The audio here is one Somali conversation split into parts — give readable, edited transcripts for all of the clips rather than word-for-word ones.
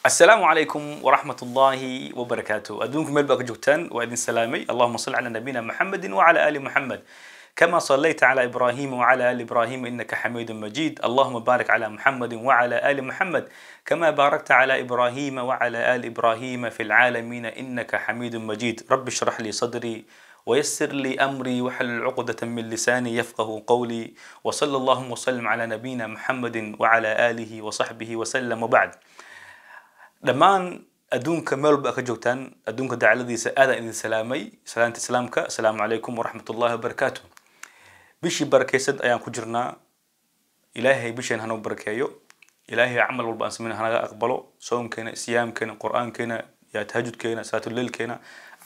السلام عليكم ورحمة الله وبركاته. أدونكم ملبك جوتان وأذن سلامي. اللهم صل على نبينا محمد وعلى آل محمد كما صليت على إبراهيم وعلى آل إبراهيم إنك حميد مجيد. اللهم بارك على محمد وعلى آل محمد كما باركت على إبراهيم وعلى آل إبراهيم في العالمين إنك حميد مجيد. رب اشرح لي صدري ويسر لي أمري وحلل عقدة من لساني يفقه قولي. وصلى الله وسلم على نبينا محمد وعلى آله وصحبه وسلم. وبعد، dhammaan adduunka meel walba ka joogtaan adduunka dacaladiisa aad idin salaamay salaanta islaamka. Assalaamu calaykum waraxmatullaahi wabarakaatuh. bishii barakeysan ayaan ku jirnaa. ilaahay bishan hanu barakeeyo. ilaahay amal walba aan sameeyna hanaga aqbalo. soonkeena, siyaamkeena, quraankeena, ya tahajjudkeena, salaatul leelkeena,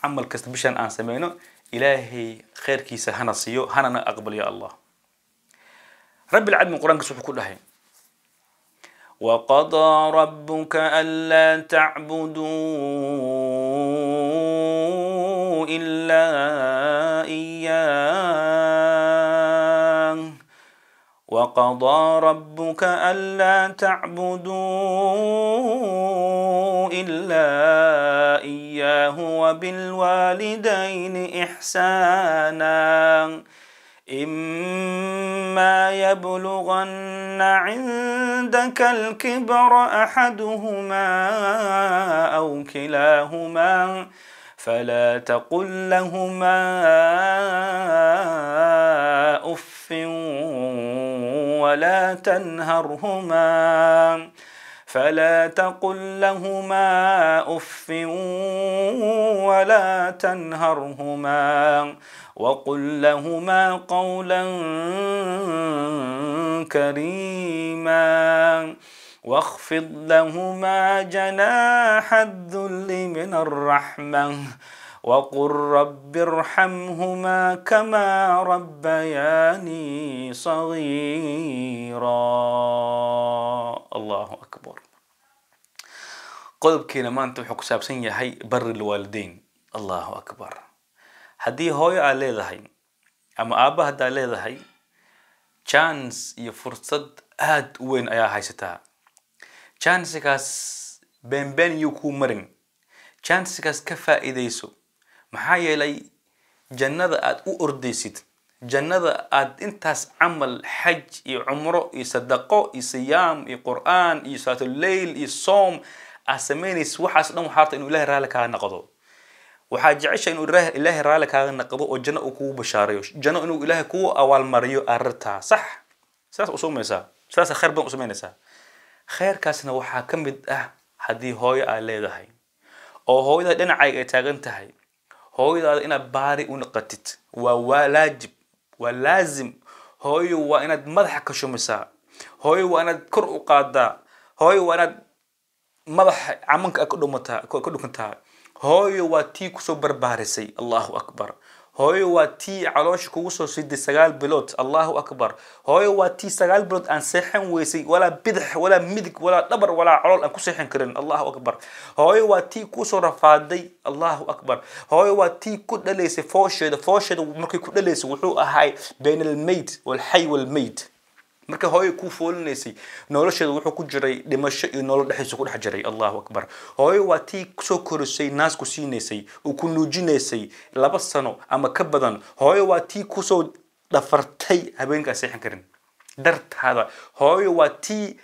amal kasta bishan aan sameeyno ilaahay khayrkiisa hana siiyo, hana aqbal ya Allah. rabbil alamin quraanka wuxuu ku dhahay: وقضى ربك ألا تعبدوا إلا إياه وقضى ربك ألا تعبدوا إلا إياه وبالوالدين إحسانا إما يبلغن عندك الكبر أحدهما أو كلاهما فلا تقل لهما أف ولا تنهرهما وقل لهما قولا كريما واخفض لهما جناح الذل من الرحمة وقل رب ارحمهما كما ربياني صغيرا. الله أكبر. قلب كينا ما أنتم حكوا سابسين يا هاي بر الوالدين. الله أكبر. هدي هوي على ذهي أما أبا هدا على ذهي chance يفرصد آد وين أيا هاي ستا chance كاس بين يكو مرن chance كاس كفا إذيسو محايا لي جنة آد أرديسيد جنة آد انتاس عمل حج عمره يصدقو يصيام يقرآن يصلاة الليل يصوم أسميني سوحة سنو حارت إنو إلهي رالك هاي نقضو waxaa jecesha inuu ilaahay raali kaaga naqdo oo janno uu kugu bashaarayo janno inuu ilaahay kugu awaal mariyo arrinta sax saas u soomaysaa saas khayr badan u sameynaysaa. khayrkaasna waxaa ka mid ah hadii hooyo ay leedahay oo hooyada dhinacayga ay taagan tahay hooyadaada inaad baari u noqotid waa waajib waa laazim. hooyo waa inaad madaxa ka shumisaa. hooyo waa inaad kor u qaadaa. hooyo waa inaad madaxa camanka ka dhumataa. hooyo waa tii kusoo barbaarisay. Allahu akbar. hooyo waa tii caloosh kugu soo siday 9 bilood. Allahu akbar. hooyo waa tii 9 bilood aan seexan weysay wala bidix wala midig wala dhabar wala calool aan ku seexan karin. Allahu akbar. hooyo waa tii ku soo rafaaday. Allahu akbar. hooyo waa tii ku dhaleysay foosheeda markay ku dhaleysay wuxuu ahay baynal mayd wal hayy wal mayd. marka hooyo ku foolinaysay nolosheeda wuxuu ku jiray dhimasho iyo nolol dhaxayso ku dhex jiray. Allahu akbar. hooyo waa tii soo korisay naas ku siinaysay oo ku nuujinaysay 2 sano ama ka badan. hooyo waa tii ku soo dhafartay habeenka seexan karin dartaada. hooyo waa tii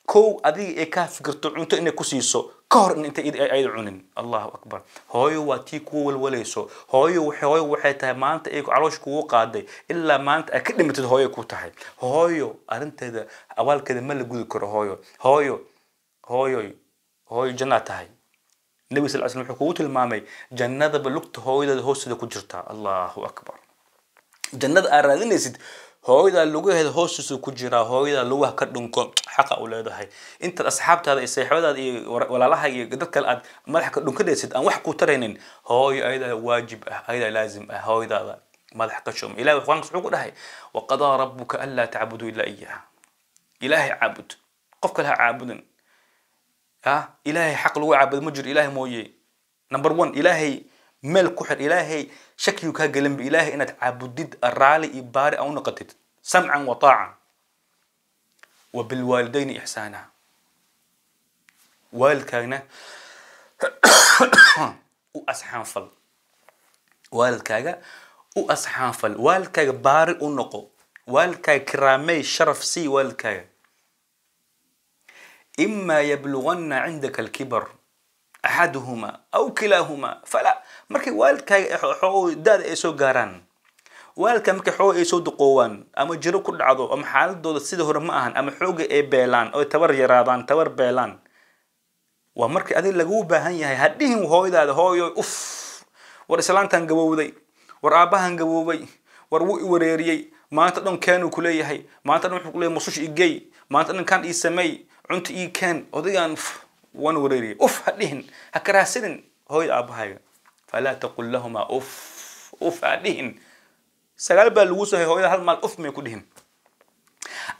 kow adiga ee ka fikirto cunto inay ku siiso ka hor inta ay cunin. Allahu akbar. hooyo waa tii ku walwalayso. hooyo waxay tahay maanta ay caloosh kugu qaaday ilaa maanta ay ka dhimatid hooyo ku tahay. hooyo arinteeda awaalkeeda ma la gudi karo. hooyo jannada tahay. nabi sallallahu alayhi wasallam wuxuu ku tilmaamay jannada balugta hooyada hoosteeda ku jirta. Allahu akbar. jannada aad raadinaysid hooyada lugaheeda hoostiisa ku jira. hooyada lugaha ka dhunko xaqa u leedahay. inta asxaabtaada iyo saaxiibadaada iyo walaalaha iyo dad kale aad madax ka dhunkanaysid aan wax ku taraynin hooyo ayada waajib ah ayada laazim ah hooyadaada madax ka shum. ilaahay wuxuu ku dhahay waqadaa rabbuka alla ta'budu illa iyyah. ilaahay caabud qof kale ha caabudin. ilaahay xaq lagu caabudo ma jiro ilaahay mooyee. number 1 ilaahay مال كحر إلهي شكل كجلم بإلهي إن تعبدد الرالي إبارة أو نقطة سمعا وطاعا وبالوالدين إحسانا والكاغنا وأسحان فل والكاغا وأسحان فل والكاغا بارئ النقو والكاغا كرامي شرف سي والكاغا إما يبلغن عندك الكبر أحدهما أو كلاهما فلا مركي والكاغا حو داد إيسو غاران والكا markay xoog ay soo duqoowaan ama jiro ku dhacdo ama xaaladooda sida hore ma ahan ama xooga ay beelaan oo tabar yaraadaan tabar beelaan waa markii adiga lagu baahan yahay hadhiin hooyadaada hooyo war islaantan gabowday war aabahan gaboobay war wuu wareeriyay maanta dhan kaanu ku leeyahay maanta dhan wuxuu ku leeyahay musush igay maanta dhan kan ii samay cunta ii kan odigan wan wareeriyay hadhiin ha karaasin hooyada aabahayga fala taqul lahum hadhiin sagaal baa lagu soo hooyada hal maal may ku dhihin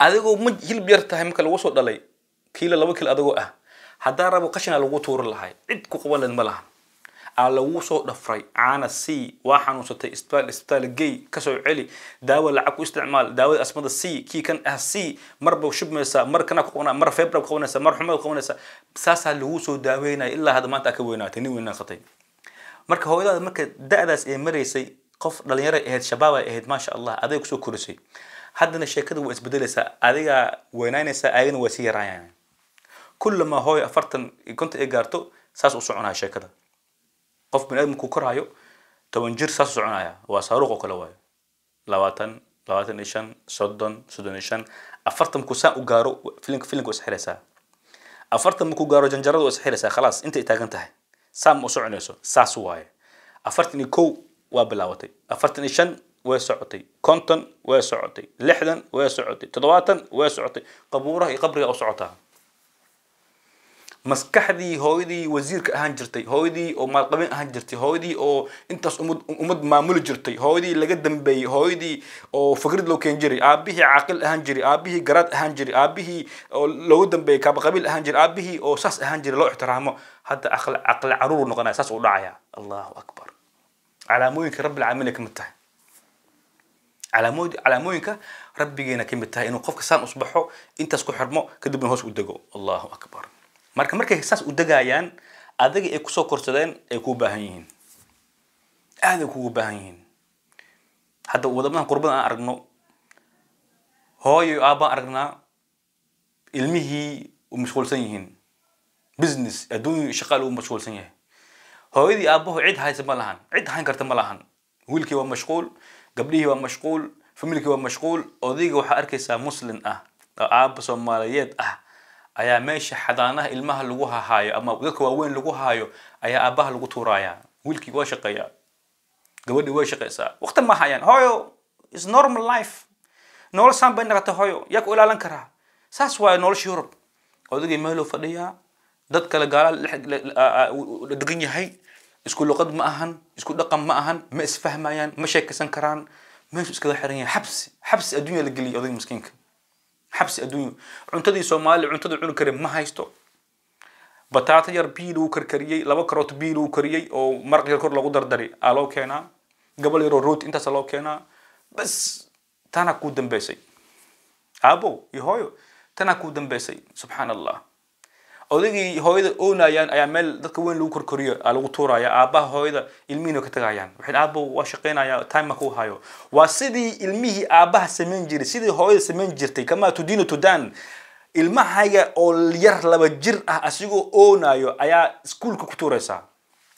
adigoo ma hilib yar tahay marka lagu soo dhalay kiilo 2 kiilo adigoo ah hadaa rabo qashina lagu tuur lahay cid ku qabalan ma laha ala lagu soo dhafray caana si waa xanuunsatay isbitaal gay ka soo celi daawo lacag ku isticmaal daawada asmada si kii kan ah si marba shubmaysa mar kana ku qabana mar feebra ku qabanaysa mar xumo ku qabanaysa saasa lagu soo daaweynaa ilaa hada maanta ka weynaatay nin weynaatay marka hooyada marka daadaas ay mareysay qof dhalinyaro ahayd shabaab ahayd ma sha Allah adeeg soo korisay haddana sheekadu way isbedelaysaa adiga weynaanaysa ayagana way si yaraayaan kullama hooy 40 konta ay gaarto saas u soconaa sheekada qof binaadamku koraayo 10 jir saas u soconaya waa saaruq kala waayo 20 25 30 35 40 ku saa u gaaro filimku isxiraysaa 40 ku gaaro janjaradu isxiraysaa خلاص inta ay taagan tahay saam u soconayso saas waaye 41 waa bilaawatay 45 way socotay 50 way socotay 60 way socotay 70 way socotay qabuuraha iyo qabriga u socotaa maskaxdii hooyadii wasiirka ahaan jirtay hooyadii oo maalqabeen ahaan jirtay hooyadii oo intaas umad maamul jirtay hooyadii laga dambeeyay hooyadii oo fikrad loo keen jiray aabihii aqal ahaan jiray aabihii garaad ahaan jiray aabihii oo loo dambeeyay kaaba qabiil ahaan jiray aabihii oo saas ahaan jiray loo ixtiraamo hadda aqal caruur noqonaya saas u dhacaya Allahu akbar علاموينك رب العالمين كم تاه علاموينك ربي جينا كم تاه إنه قفك سان أصبحه أنت سكو حرمه كده بنهوس ودقو الله أكبر مركا إحساس ودقايان أدقي إكسو كرسدين إكو باهين هذا إكو باهين حتى وضبنا قربنا أرجنا هاي أبا أرجنا علمه ومشغول سنين بزنس أدوني شغال ومشغول سنين هويدي أبوه عيد هاي سمالهن عيد هاي كرت مالهن ويلكي ومشغول قبليه ومشغول فملكي ومشغول أوديك وحأركيسا مسلم أب صوماليات أيا ماشي حضانه المها لجوها هاي أما وذاك وين لجوها هايو أيا أباه لجو تورايا ويلكي واشقيا قبلي واشقيسا وقت ما هايان هايو is normal life نول سام بينك هايو ياك ولا لنكره ساس واي نول شيوروب أوديك ماله فديا dad kala gaal la degan yahay isku luqad ma ahan isku dhaqan ma ahan ma isfahmayaan ma sheekaysan karaan meeshu iska xiran yahay xabsi adduunyo la galiyo oday miskiinka xabsi adduunyo cuntadii Soomaali cuntada cun kare ma haysto bataata yar biil uu karkariyay laba karoot biil uu kariyay oo maraq yar kor lagu dardari aloo keena gabal yar root intaas loo keena bas tana ku dambeysay abo iyo hooyo tana ku dambeysay subhanallah odagii hooyada oonayaan ayaa meel dadka weyn lagu korkoriyo lagu tuuraya aabaha hooyada ilmihiina ka tagayaan waxay aabo waa shaqeynaya time ku hayo waa sidii ilmihii aabaha sameyn jiray sidii hooyada sameyn jirtay kama tudino tudan ilmahaga oo yar laba jir ah asigoo oonayo ayaa iskuulka ku tuuraysa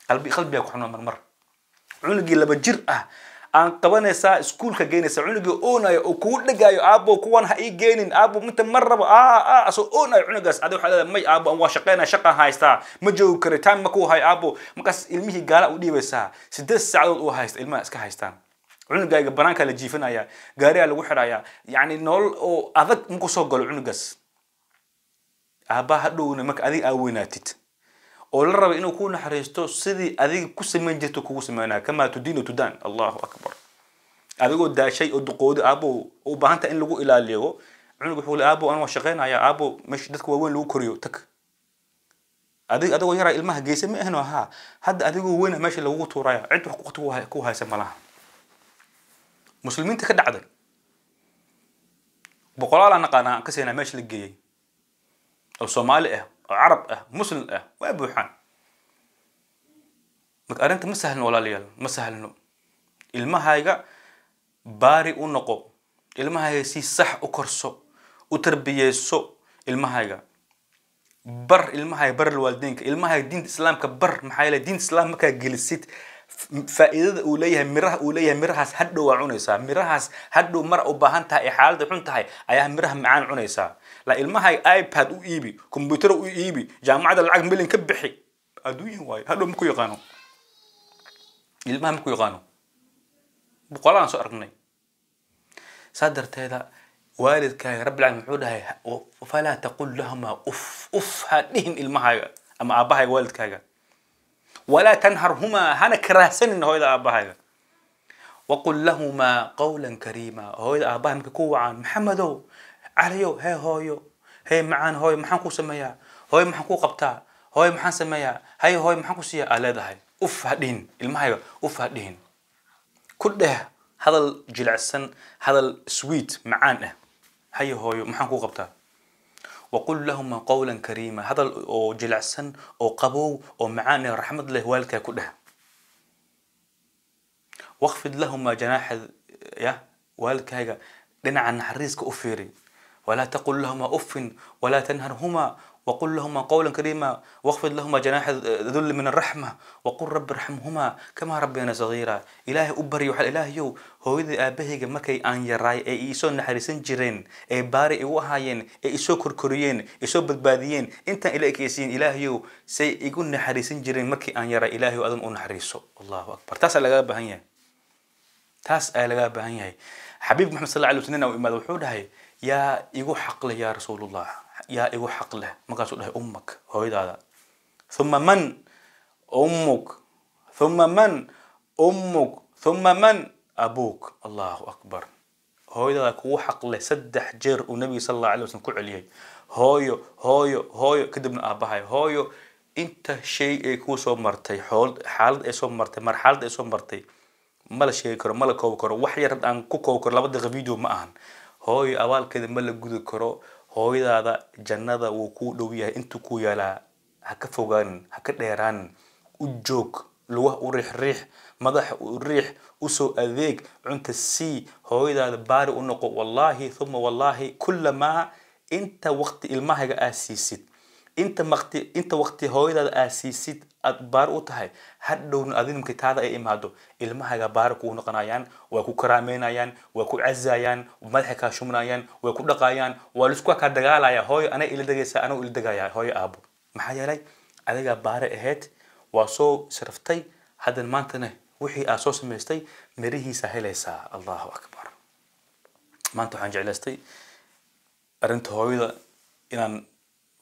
qalbiga ku xunaa mar cunugii laba jir ah aan qabanaysa iskuulka geynaysa cunugii oonayo oo ku dhagayo aabo kuwan ha ii geenin aabo inta marraba aso oonayo cunugaas aad waxa leedahay may aabo waa shaqeynaa shaqa haysta ma joogo kare time ma ku hay aabo markaas ilmihii gaala u dhiibaysa 8 saacadood uu haysta ilmaha iska haystaan cunugayga banaanka la jiifanaya gaariga lagu xiraya yani nool oo adag ma ku soo galo cunugaas aabaha dhowna marka adiga aaweynatid oo la rabo inuu ku naxariisto sidii adiga ku sameyn jirto kugu sameeyna kama tudino tudan Allahu akbar adigoo daashay oo duqoodi aabo u baahanta in lagu ilaaliyo cunugu wuxuu leeyahay aabo aan waa shaqeynaya aabo mesh dadka waaweyn lagu koriyo tag adigoo yara ilmaha geesay ma ahno hadda adigoo weyn meesha lagu tuuraya cid wax waqti ku haysa malaha muslimiinta ka dhacday boqolaal aan qana ka seenaa meesha la geeyay oo Soomaali ah عرب مسلم وابوحان marka arinta ma sahlan walaalayaal ma sahlano ilmahayga baari u noqo ilmahayga si sax u korso u tarbiyeyso ilmahayga bar ilmahayga bar waalidinka ilmahayga diinta islaamka bar maxay leeyahay diinta islaamka marka gelisid faa'iidada uu leeyahay mirahaas hadhow waa cunaysaa mirahaas hadhow mar u baahan tahay xaaladda xun tahay ayaa miraha macaan cunaysaa la ilmahayga iPad u iibi computer u iibi jaamacada lacag milyan ka bixi adduun way hadhow ma ku yaqaano ilmaha ma ku yaqaano boqolaan soo aragnay sadarteeda waalidkaaga rabbil caalamiin wuxuu dhahay fala taqul lahuma uff hadin ilmahaaga ama aabahaaga waalidkaaga ولا تنهرهما هنا كراسن هويدا أباها وقل لهما قولا كريما هويدا أباها مكوا عن محمدو عليو هي هويو هي معان هوي محنكو سميا هوي محنكو قبتا هوي محن سميا هوي محنكو سيا على ده أف هدين المهايو أف هدين كل ده هذا الجلعسن هذا السويت معانه هي هوي محنكو قبتا وقل لهما قولا كريما هذا او جلعسن او قبو او معاني رحمة الله والك كلها واخفض لهما جناح يا والك هيك دنا عن حريسك افيري ولا تقل لهما اف ولا تنهرهما وقل لهما قولا كريما واخفض لهما جناح ذل من الرحمة وقل رب ارحمهما كما ربينا صغيرا إلهي أبري وحل إلهي هو إذا أبهيك مكي أن يراي إيسو نحرسن جرين إي باري إيوهاين إيسو كركريين إيسو بدباديين إنت إليك يسين إلهي سي يقول نحرسن جرين مكي أن يراي إلهي وأذن أنحرسو الله أكبر تاسأل لغا بهنيا تاسأل لغا بهنيا حبيب محمد صلى الله عليه وسلم وإماد وحود هاي يا إيقو حق لي يا رسول الله يا إيقو حق له ما قال سؤاله أمك هو هذا ثم من أمك ثم من أمك ثم من أبوك الله أكبر هو هذا كو حق له سدح جر والنبي صلى الله عليه وسلم كل عليه هايو كدبنا أباهاي هايو أنت شيء كو سو مرتي حال إيه سو مرتي مرحلة إيه سو مرتي ملا شيء كرو ملا كو كرو وحير أن كو كرو لابد فيديو معهن هاي أول كده ملا جود كرو hooyadaada jannada wuu ku dhow yahay inta ku yala haka fogaan haka dheeraan u joog lugaha u riix madaxa u riix u soo adeeg cunta si hooyadaada baari u noqo wallahi thumma wallahi kullama inta waqti ilmahaga aasiisid inta waqti hooyadaada aasiisid ad baar u tahay hadhowna adinka taada ay imaado ilmahaga baar ku noqonayaan waa ku karaameynayaan waa ku cazayaan madaxa ka shumanayaan waa ku dhaqayaan waa isku ka dagaalaya hooyo ana ila dagaysa ana ila dagaya hooyo aabo maxaa yeelay adiga baar aheed waa soo sharftay hadan maantana wixii aad soo sameystay mirihiisa helaysa Allahu akbar maanta waxaan jeclaystay arinta hooyada inaan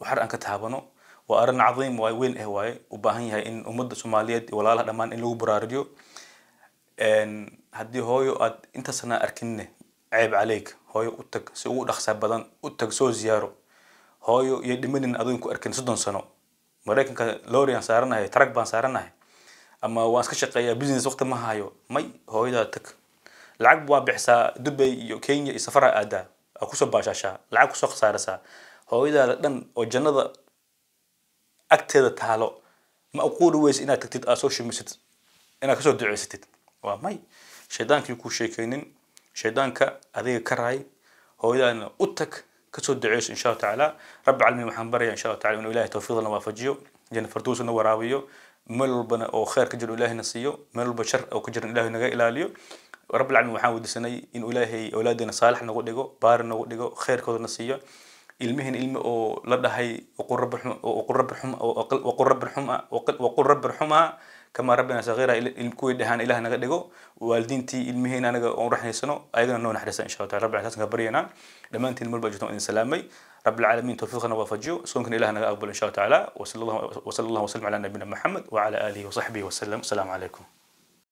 waxar aan ka taabano وأرن عظيم وين هواي وباهي إن أمد الصومالية ولا لا دمان إن لو برارجو إن هدي هوي أنت سنة أركنه عيب عليك هوي أتك سو دخس بدن أتك سو زيارو هوي يدمن إن أظن كأركن صدق سنة ولكن كلوريان سارنا هي ترك بان سارنا هي أما واسك شقيا بيزنس وقت ما هايو ماي هوي ده تك العقب وبحسا دبي كينيا يسافر أدا أكو سباشاشا العقب سوق سارسا هوي ده دن وجنة أكتر تعالو ما أقول ويس إنها تكتد أسوشي مسد إنها كسر دعوستد وماي شيطان كيكون شيكينين شيطان كهذه كراي هو إذا أنا أتك كسر دعوس إن شاء الله تعالى رب العالمين محمد بريء إن شاء الله تعالى من إله توفيق الله وفجيو جن فردوس ورابيو مل ربنا أو خير كجر إله نسيو مل بشر أو كجر إله نجا إلاليو رب العالمين محمد سني إن إلهي أولادنا صالح نقول دجو بار نقول دجو خير كذا نسيو المهن علم أو لدهاي وقل رب رحمها كما ربنا صغيرة الكوي دهان إله نقدجو والدينتي المهن أنا راح نسنو أيضا نو نحرسها إن شاء الله رب العالمين كبرينا لما أنت المربى جتنا إن سلامي رب العالمين توفيقنا وفجيو سونكن إله نقبل إن شاء الله تعالى وصلى الله وسلم على نبينا محمد وعلى آله وصحبه وسلم السلام عليكم